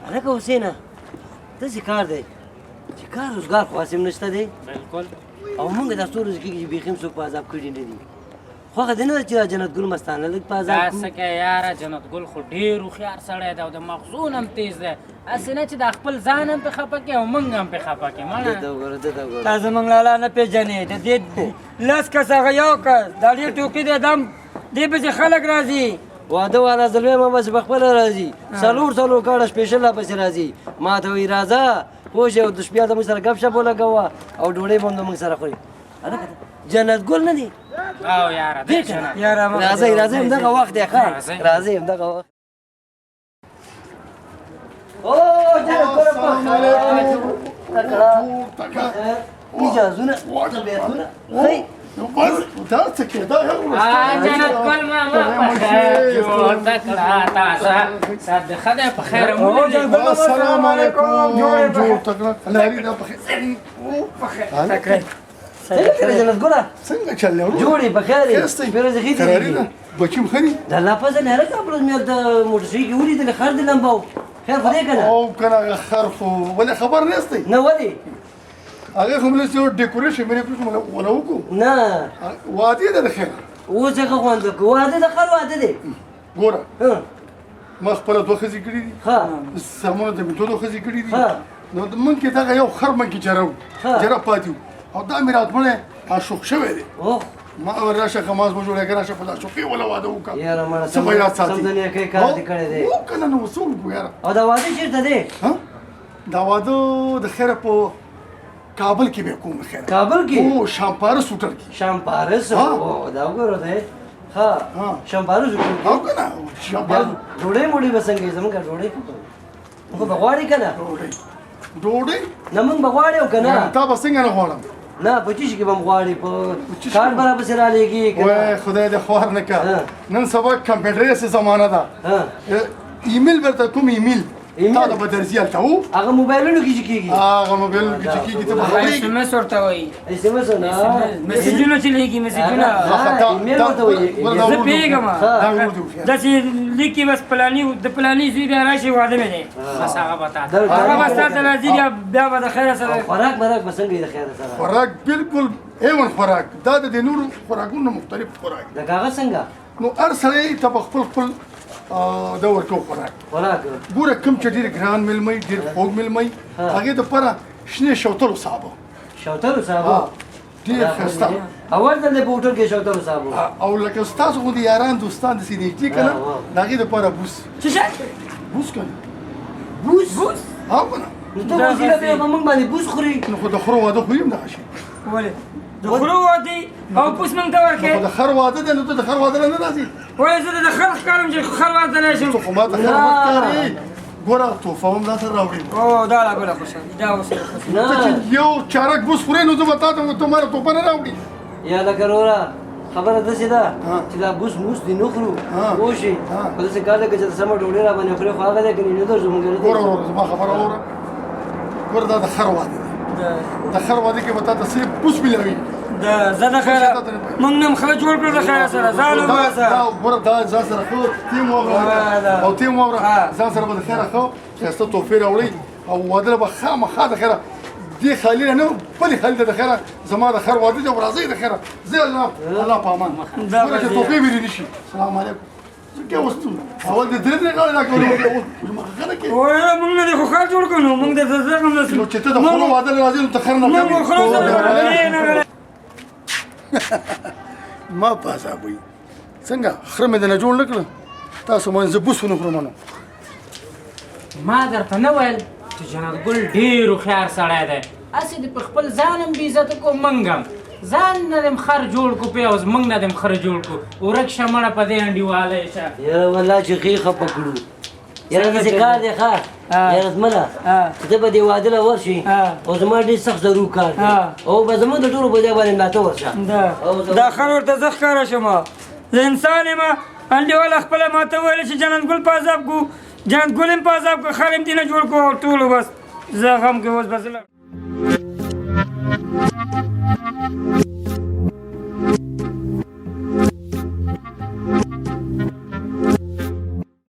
هلکه حسینه داسې کار دی چې کار روزګار خو هسې هم نشته دی بالکل او موږ دا څو ورځې کېږي چې بیخي هم څوک په عذاب کړي نه دي خوښه دې نه ده چې دا جنت ګل مستانه لږ په عذاب دا کړو څه کوې یاره جنت ګل خو ډېر هوښیار سړی دی او د مغزون هم تیز دی هسې نه چې دا خپل ځان هم پرې خفه کړي او موږ هم پرې خفه کړي ده ته وګوره ده ته وګوره تا زموږ لالا نه پېژنې د دې لس کس هغه یو کس دا ډېر ټوکي دی دم دې پسې خلک راځي واده والا زلمی ما بس پخپله راځي څلور کاله سپېشل راپسې راځي ما ته وایي راځه پوه شې او د شپې ته موږ سره ګپ شپ ولګوه او ډوډۍ به هم د موږ سره خوري هلکه جنت ګل نه دی او یاره دی جنت راځئ همدغه وخت دی ښه راځئ همدغه وخت او جنت ګله تکړه مجازونه طبیعتونه ښه دا څه کېدا جنت ګل ماما پخیر جوړ تکړه تازه سر د خدای په خیر السلام علیکم جوړ تکړه لهري دا په خیر جنت ګله څنګه چل ورو جوړې په خیر یې پیروزې خې قراري ده بچیم خري د الله فضل نه هلکه بلوز مې هلته موټرسایکل ولیدلې خر دې لمباو خیر خو دې که نه او کنه خر خو ولې خبر نه یاستئ نه ولې هغه خو موږ یو ډیکوریشن مې ولا وکړو نه واده ده د خیر اوس هغه خوند وکړو واده د خر واده دی ګوره ها ما خپله دوه ښځې کړي دي ها سامونه ته مې دوه ښځې کړي دي ها نو مونږ کې دغه یو خر مونږ کې ها. جره پاتې وو او دا مې راتمړی عاشق شوی دی اوه ما راشه خماس مو جوړه راشه په عاشقي ولا واده وکړه یاره مړه څه به یاد ساتي سم د نیکۍ کار دې کړی دی او کنه نو وصول کو یاره او دا واده چېرته دی ها دا واده د خیره په کابل کې به کوم خیره کابل کې او شامپارس هوټل کې شام پارس ها. او دا وګوره دی ها ها. شام پارس وکړو او کنه شامپارس ډوډۍ موډۍ به څنګه زمونږ ډوډۍ موږ به غواړي که نه ډوډۍ نه موږ به غواړي او که نه تا به څنګه نه غواړم نه په چیش کې به هم غواړي په کارت به راپسې رالېږي که نه وای خدای دې خوار نه کړه نن سبا کمپیوټریسه زمانه ده ها ایمیل ورته کوم ایمیل ایمیل؟ تا د بدرزي هلته وو هغه موبایلونو کې چې کېږي هغه موبایلونو کې چې کېږي ته به خبرېږي SMS ورته وایي SMS نه میسجونه چې لیکي میسجونه ایمیل ورته وایي زه پوهېږم دا ورو دی هوښیار. داسې لیکي بس پلاني د پلاني زوی بیا راشي واده مې دی بس هغه به تا هغه به ستا ته راځي بیا به د خیره سره خوراک براک به څنګه وي د خیره سره خوراک بالکل ایون خوراک دا د دې نورو خوراکونو مختلف خوراک د کاغذ څنګه نو هر سړی ته به خپل دا ورکو خوراک خوراک ګوره کوم چې ډېر ګران میلمه ډېر خوږ میلمه هغې دپاره شنې شوتلو صابه شوتلو صاحب ډېر ښایسته اول ځل دی په هوټل کې شوتلو صاحب او لکه ستاسو غوندې یاران دوستان داسې نږدې که نه د هغې دپاره بوس څه شی بوس که نه بوس او که نه نو ته وزیره بیا په موږ باندې بوس خوري نو خو د خرو واده خو یم دغه شي ولې د خرو واده او پوس موږ ته خو ورکړې د خر واده دی نو ته د خر واده نه نه راځي وایي زه د خر ښکارم چې خر واده نه شم ته خو ما ته خر مه ښکارې ګوره تحفه هم ځان سره راوړې او دا لا بله خوشحالي دا اوس نه ته چې یو چارک بوس خورې نو زه به تا ته ماله توپه نه راوړي یا لکه وروره خبره داسې ده چې دا بوس موس دې نه خورو پوه شې په داسې کار ده که چې ته سمه ډوډۍ را باندې خورې خو هغه دی که نه درځو موږ ګوره ورور زما خبره واوره ګوره دا د خر واده دی د خر واده کې به تا ته صرف بوس ملوي زه د خیره موږ نه هم خره جوړ کړو د خیره سره ځان وباسه ګوره دا ځان سره ښه تیم واوره او تیم واوره ځان سره به د خیره ښه ښایسته تحفې راوړئ او واده له به خامخا د خیره دې خالي نه بلې خالي ته د خیره زما د خر واده دی او راځئ د خیره زه الله په امان ګوره چې تحفې ویلې نه شي سلام علیکم زه اوس اول د درې غاړې راکولو وایه موږ نه دې خو ښار جوړ کړو نو موږ د زړه هم نو چې ته د خرو واده له راځې نو ته خر نه موږ خرو سره ما په عذاب وي څنګه خره مې دنه جوړ نه کړه تاسو مې زه بوس ونه خورم نو ما درته نه ویل چې جنت ګل ډېر هوښیار سړی دی هسې دې په خپل ځان هم بې عزته کړو موږ هم ځان نه دې خر جوړ کړو په اوس موږ نه دې خر جوړ کړو ورک شه مړه په دې انډیوالی شه یاره والله چې ښې خفه کړو یاره داسې کار دی ښه یاره زمنه چې ته به دې واده له ورشې او زما ډېر سخت ضرور کار دی او به زموږ د ټولو په ځای باندې ملاته ورشه دا خر ورته زه ښکاره شم زه انسان یم انډیواله خپله ماته ویل چې جنت ګل په عذاب کړو جنت ګل هم په عذاب کړو خر هم دې نه جوړ کړو او ټولو بس زه غم کې اوس بس